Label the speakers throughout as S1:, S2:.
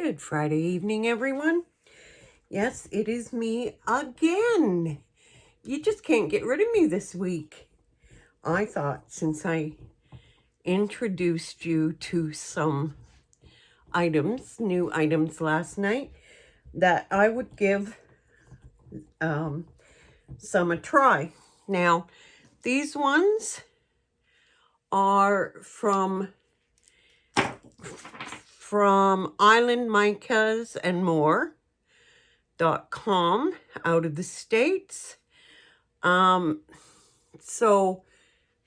S1: Good Friday evening, everyone. Yes, it is me again. You just can't get rid of me this week. I thought since I introduced you to some items, new items last night, that I would give some a try. Now, these ones are from Island Micas and More.com out of the States. So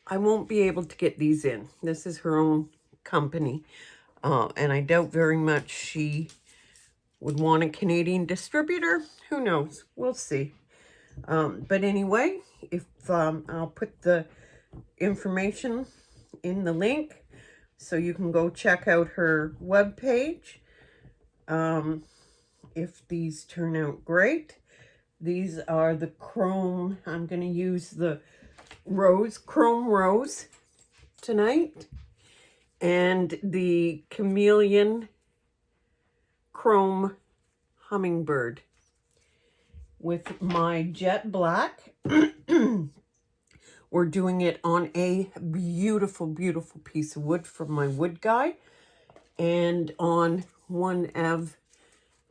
S1: I won't be able to get these in. This is her own company. And I doubt very much she would want a Canadian distributor. Who knows? We'll see. But anyway, if I'll put the information in the link so you can go check out her webpage. If these turn out great. These are the chrome. I'm going to use the chrome rose tonight, and the Chameleon chrome hummingbird with my jet black. We're doing it on a beautiful, beautiful piece of wood from my wood guy, and on one of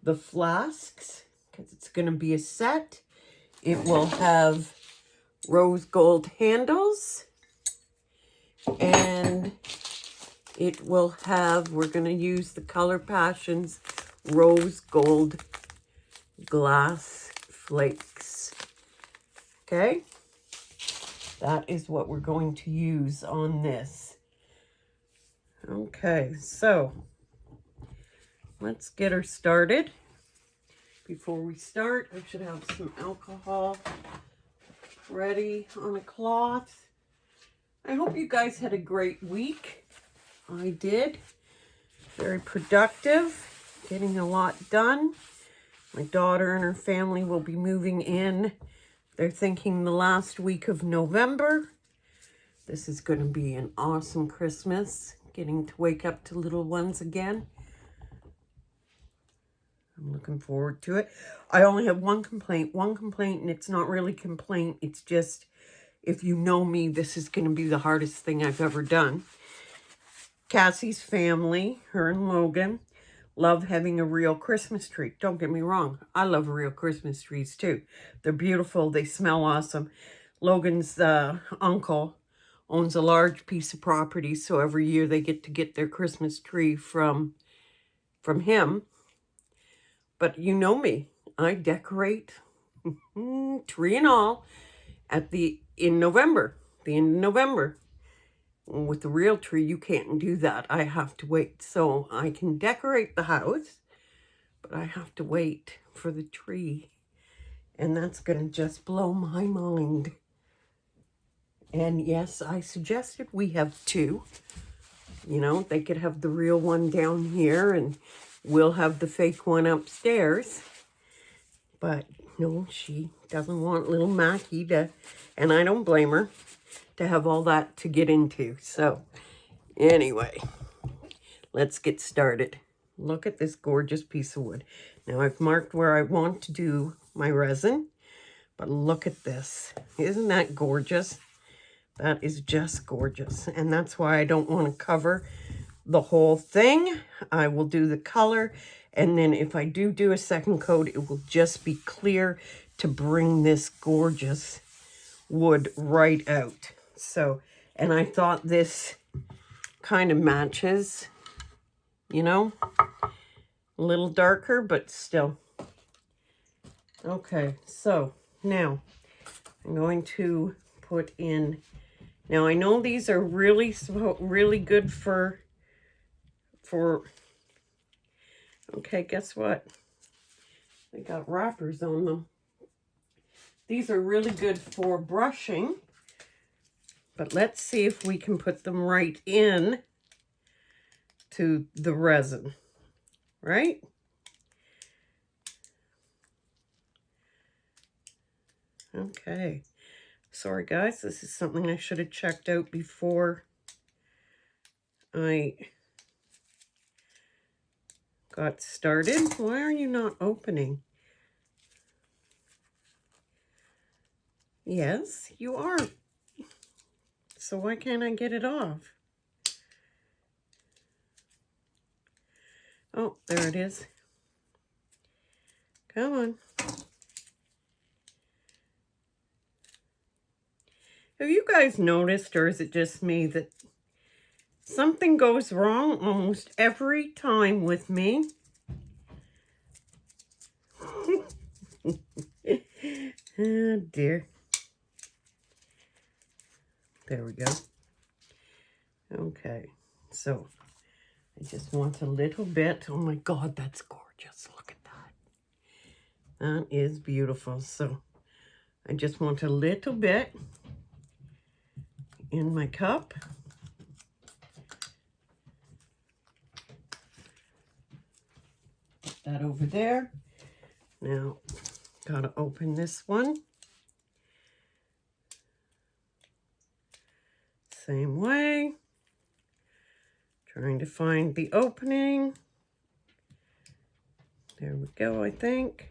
S1: the flasks, because it's going to be a set. It will have rose gold handles, and it will have, we're going to use the Color Passions rose gold glass flakes. Okay, that is what we're going to use on this. Okay, so let's get her started. Before we start, I should have some alcohol ready on a cloth. I hope you guys had a great week. I did. Very productive, getting a lot done. My daughter and her family will be moving in. They're thinking the last week of November. This is going to be an awesome Christmas, getting to wake up to little ones again. I'm looking forward to it. I only have one complaint, and it's not really a complaint. It's just, if you know me, this is going to be the hardest thing I've ever done. Cassie's family, her and Logan, love having a real Christmas tree. Don't get me wrong. I love real Christmas trees too. They're beautiful. They smell awesome. Logan's uncle owns a large piece of property, so every year they get their Christmas tree from him. But you know me, I decorate tree and all in November, the end of November. With the real tree, you can't do that. I have to wait. So I can decorate the house, but I have to wait for the tree. And that's going to just blow my mind. And yes, I suggested we have two. You know, they could have the real one down here and we'll have the fake one upstairs. But no, she doesn't want little Mackie to, and I don't blame her, to have all that to get into. So anyway, let's get started. Look at this gorgeous piece of wood. Now I've marked where I want to do my resin, but look at this. Isn't that gorgeous? That is just gorgeous. And that's why I don't want to cover the whole thing. I will do the color, and then if I do a second coat, it will just be clear to bring this gorgeous wood right out. So, and I thought this kind of matches, you know, a little darker, but still. Okay, so now I'm going to put in, now I know these are really good for, okay, guess what? They got wrappers on them. These are really good for brushing, but let's see if we can put them right in to the resin, right? Okay. Sorry, guys. This is something I should have checked out before I got started. Why are you not opening? Yes, you are. So why can't I get it off? Oh, there it is. Come on. Have you guys noticed, or is it just me, that something goes wrong almost every time with me? Oh dear. There we go. Okay, so I just want a little bit. Oh my God, that's gorgeous. Look at that. That is beautiful. So I just want a little bit in my cup. Put that over there. Now, gotta open this one. Same way. Trying to find the opening. There we go, I think.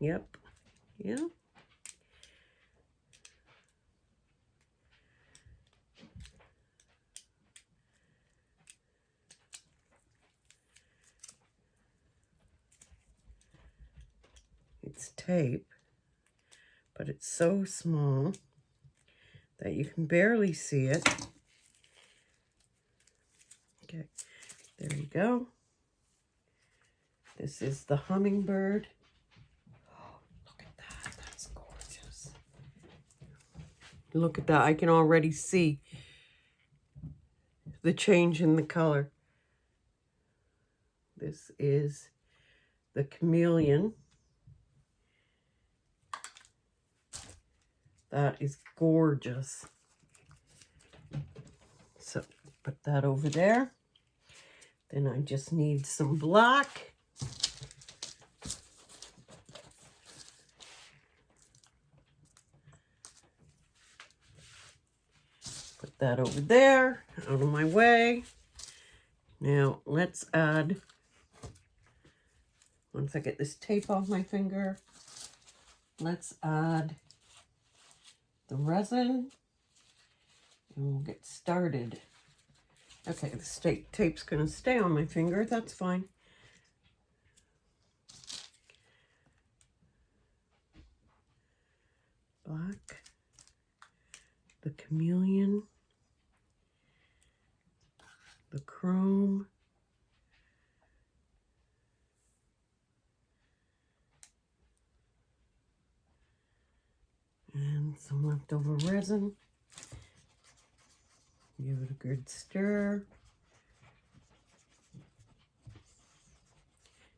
S1: Yep. Yeah. It's tape, but it's so small that you can barely see it. Okay, there you go. This is the Hummingbird. Oh, look at that. That's gorgeous. Look at that. I can already see the change in the color. This is the Chameleon. That is gorgeous. So put that over there. Then I just need some black. Put that over there, out of my way. Now let's add, once I get this tape off my finger, let's add the resin and we'll get started. Okay, the tape's gonna stay on my finger, that's fine. Black, the Chameleon, the chrome, and some leftover resin. Give it a good stir.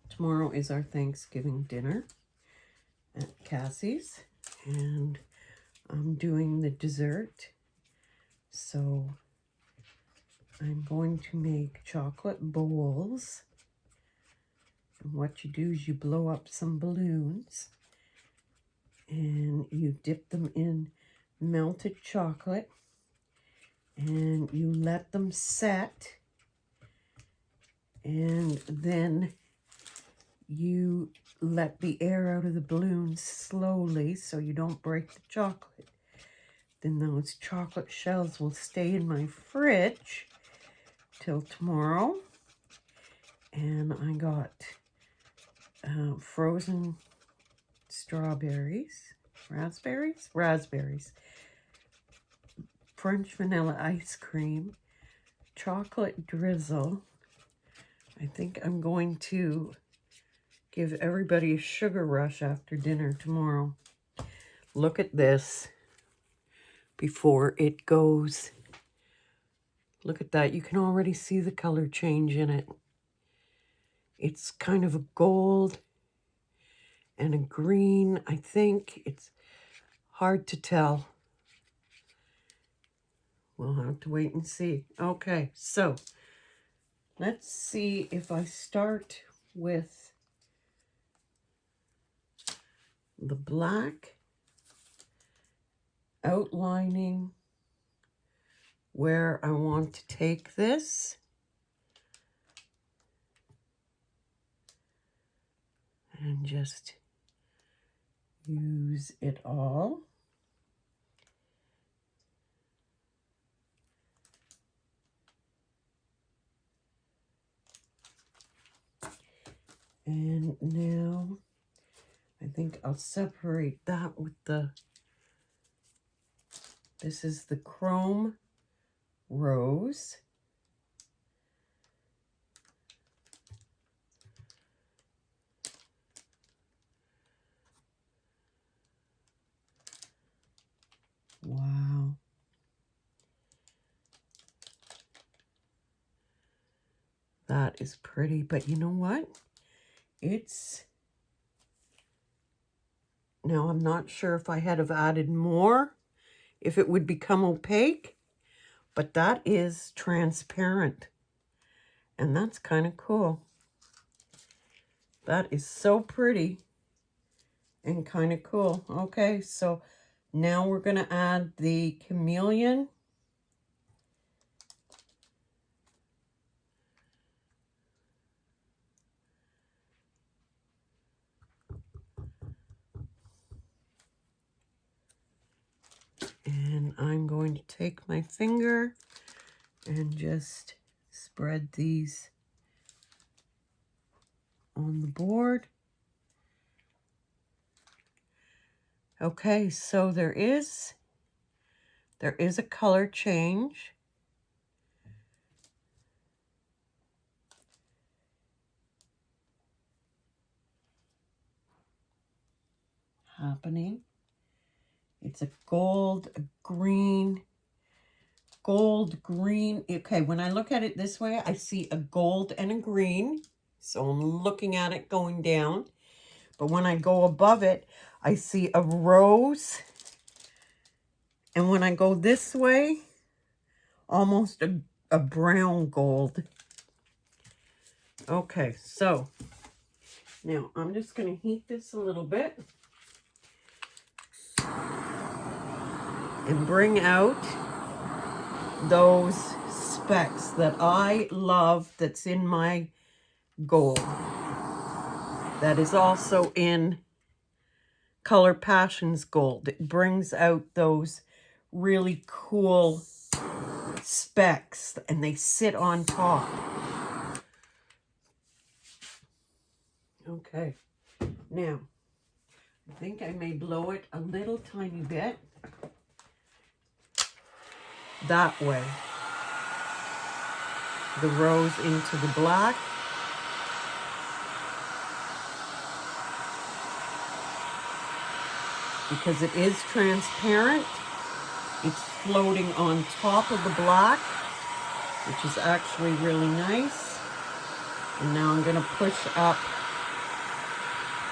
S1: Tomorrow is our Thanksgiving dinner at Cassie's, and I'm doing the dessert. So I'm going to make chocolate bowls. And what you do is you blow up some balloons and you dip them in melted chocolate and you let them set, and then you let the air out of the balloons slowly so you don't break the chocolate. Then those chocolate shells will stay in my fridge till tomorrow. And I got frozen strawberries, raspberries, French vanilla ice cream, chocolate drizzle. I think I'm going to give everybody a sugar rush after dinner tomorrow. Look at this before it goes. Look at that. You can already see the color change in it. It's kind of a gold and a green. I think it's hard to tell. We'll have to wait and see. Okay, so let's see if I start with the black, outlining where I want to take this. And just use it all. And now I think I'll separate that with this is the chrome rose. Wow. That is pretty, but you know what? Now I'm not sure if I had have added more, if it would become opaque, but that is transparent. And that's kind of cool. That is so pretty and kind of cool. Okay, so now we're going to add the Chameleon. And I'm going to take my finger and just spread these on the board. Okay, so there is a color change. Happening. It's a gold green. Okay, when I look at it this way, I see a gold and a green. So I'm looking at it going down. But when I go above it, I see a rose. And when I go this way, almost a brown gold. Okay, so now I'm just going to heat this a little bit and bring out those specks that I love that's in my gold. That is also in Color Passions gold. It brings out those really cool specks and they sit on top. Okay, now I think I may blow it a little tiny bit that way. The rose into the black. Because it is transparent, it's floating on top of the black, which is actually really nice. And now I'm going to push up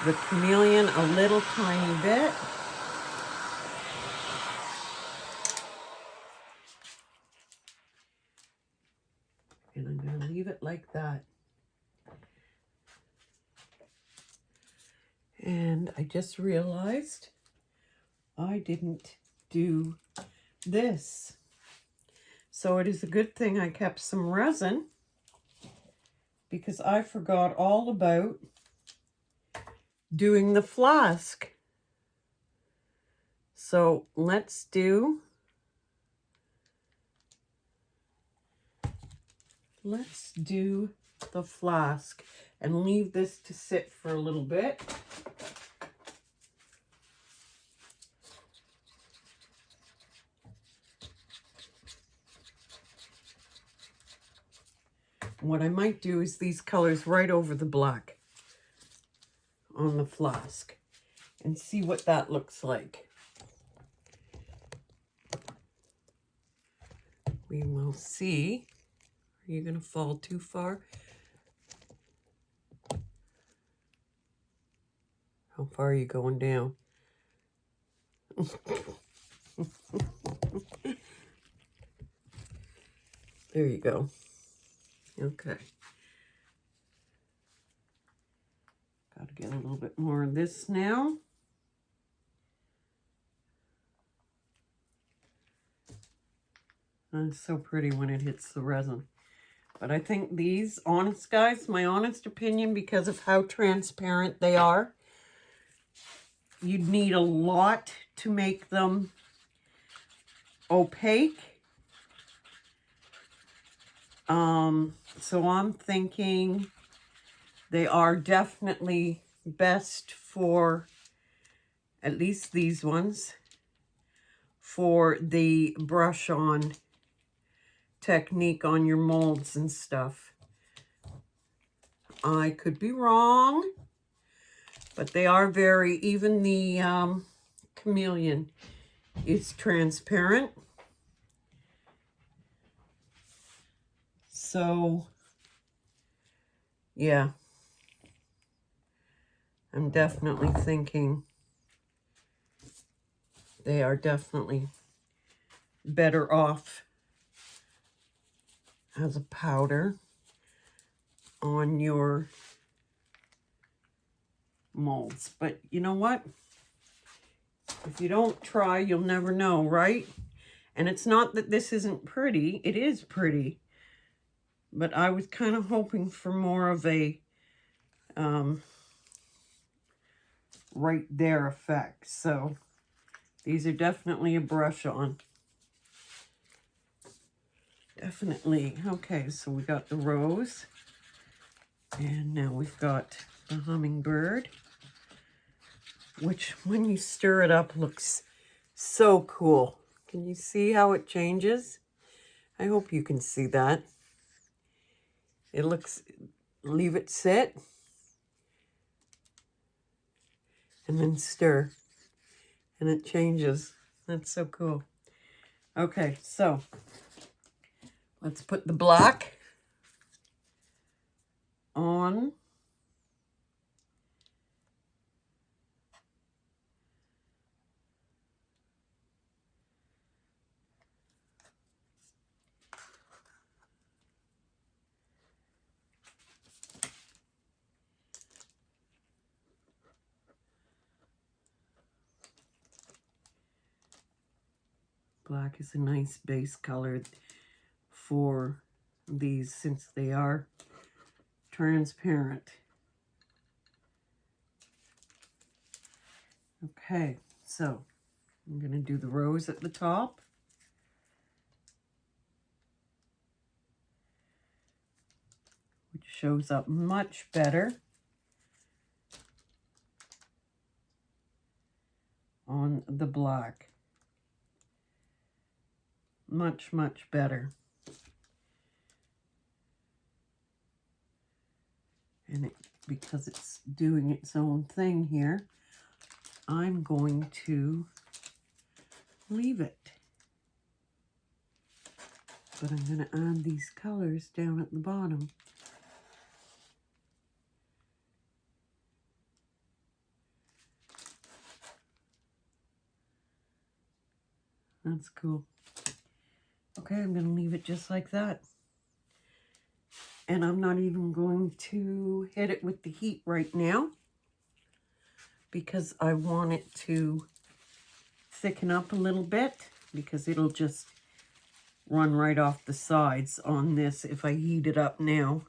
S1: the Chameleon a little tiny bit. And I'm going to leave it like that. And I just realized I didn't do this. So it is a good thing I kept some resin, because I forgot all about doing the flask. So let's do the flask and leave this to sit for a little bit. What I might do is these colors right over the black on the flask and see what that looks like. We will see. Are you going to fall too far? How far are you going down? There you go. Okay. Got to get a little bit more of this now. And it's so pretty when it hits the resin. But I think these, honest guys, my honest opinion, because of how transparent they are, you'd need a lot to make them opaque. So I'm thinking they are definitely best for, at least these ones, for the brush on technique on your molds and stuff. I could be wrong, but they are very, even the Chameleon is transparent. So, yeah, I'm definitely thinking they are definitely better off as a powder on your molds. But you know what? If you don't try, you'll never know, right? And it's not that this isn't pretty. It is pretty. But I was kind of hoping for more of a right there effect. So these are definitely a brush on. Definitely. Okay, so we got the rose. And now we've got the hummingbird, which when you stir it up looks so cool. Can you see how it changes? I hope you can see that. It looks, leave it sit, and then stir, and it changes. That's so cool. Okay, so let's put the black on. Black is a nice base color for these since they are transparent. Okay, so I'm going to do the rose at the top. Which shows up much better on the black. Much, much better. And because it's doing its own thing here, I'm going to leave it. But I'm going to add these colors down at the bottom. That's cool. Okay, I'm going to leave it just like that. And I'm not even going to hit it with the heat right now because I want it to thicken up a little bit because it'll just run right off the sides on this if I heat it up now.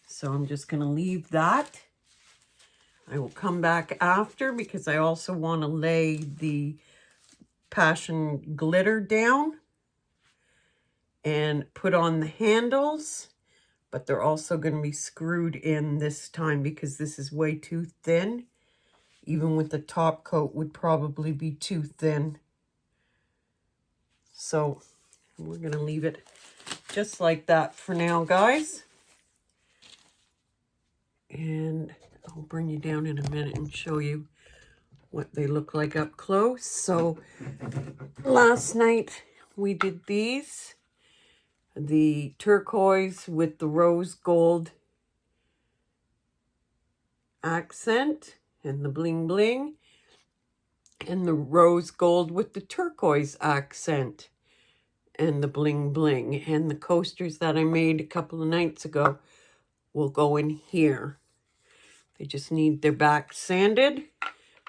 S1: So I'm just going to leave that. I will come back after because I also want to lay the passion glitter down and put on the handles, but they're also going to be screwed in this time because this is way too thin. Even with the top coat would probably be too thin. So we're going to leave it just like that for now, guys. And I'll bring you down in a minute and show you what they look like up close. So last night we did these. The turquoise with the rose gold accent and the bling bling, and the rose gold with the turquoise accent and the bling bling. And the coasters that I made a couple of nights ago will go in here. They just need their backs sanded,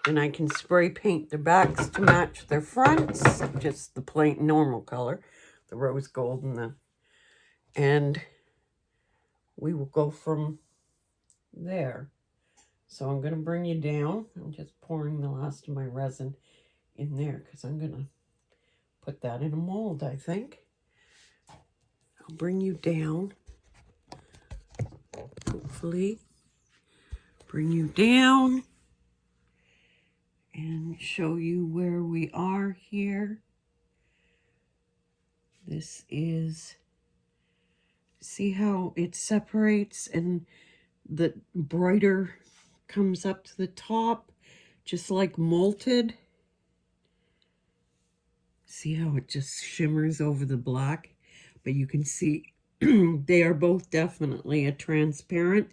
S1: and I can spray paint their backs to match their fronts, just the plain normal color, the rose gold and and we will go from there. So I'm going to bring you down. I'm just pouring the last of my resin in there because I'm going to put that in a mold, I think. I'll bring you down. Hopefully, bring you down and show you where we are here. This is, see how it separates and the brighter comes up to the top, just like molted. See how it just shimmers over the black? But you can see they are both definitely a transparent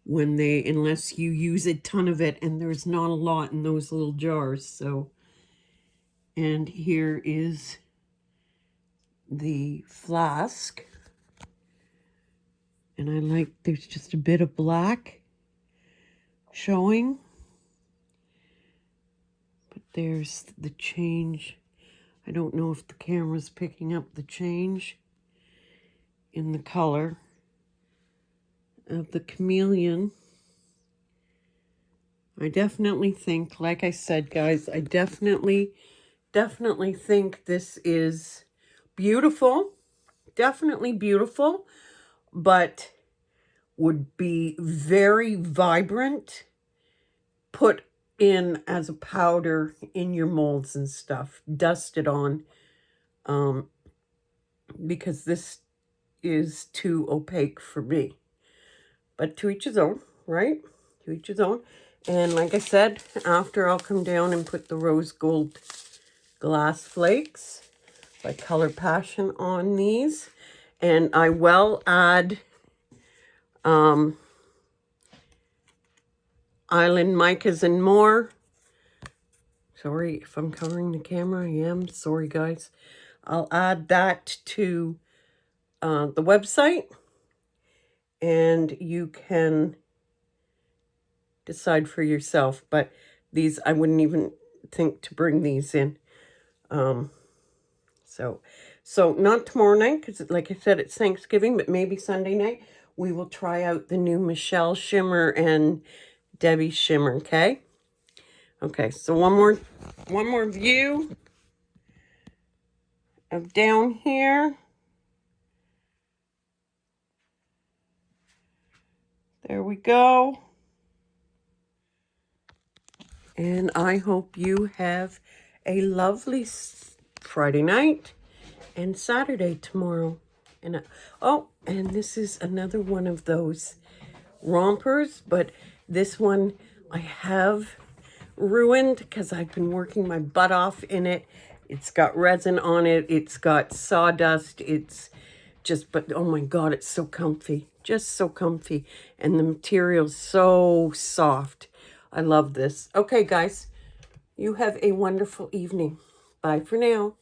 S1: when they, unless you use a ton of it, and there's not a lot in those little jars. So, and here is the flask. And I like, there's just a bit of black showing. But there's the change. I don't know if the camera's picking up the change in the color of the Chameleon. I definitely think, like I said, guys, I definitely think this is beautiful. Definitely beautiful, but would be very vibrant put in as a powder in your molds and stuff, dusted on, because this is too opaque for me. But to each his own, right? To each his own. And like I said, after I'll come down and put the rose gold glass flakes by Color Passion on these. And I will add Island micas and more. Sorry if I'm covering the camera. I am. Sorry, guys. I'll add that to the website. And you can decide for yourself. But these, I wouldn't even think to bring these in. So not tomorrow night, because like I said, it's Thanksgiving, but maybe Sunday night, we will try out the new Michelle shimmer and Debbie shimmer, okay? Okay, so one more view of down here. There we go. And I hope you have a lovely Friday night and Saturday tomorrow. And and this is another one of those rompers, but this one I have ruined because I've been working my butt off in it. It's got resin on it. It's got sawdust. It's just, but oh my God, it's so comfy. Just so comfy. And the material's so soft. I love this. Okay, guys, you have a wonderful evening. Bye for now.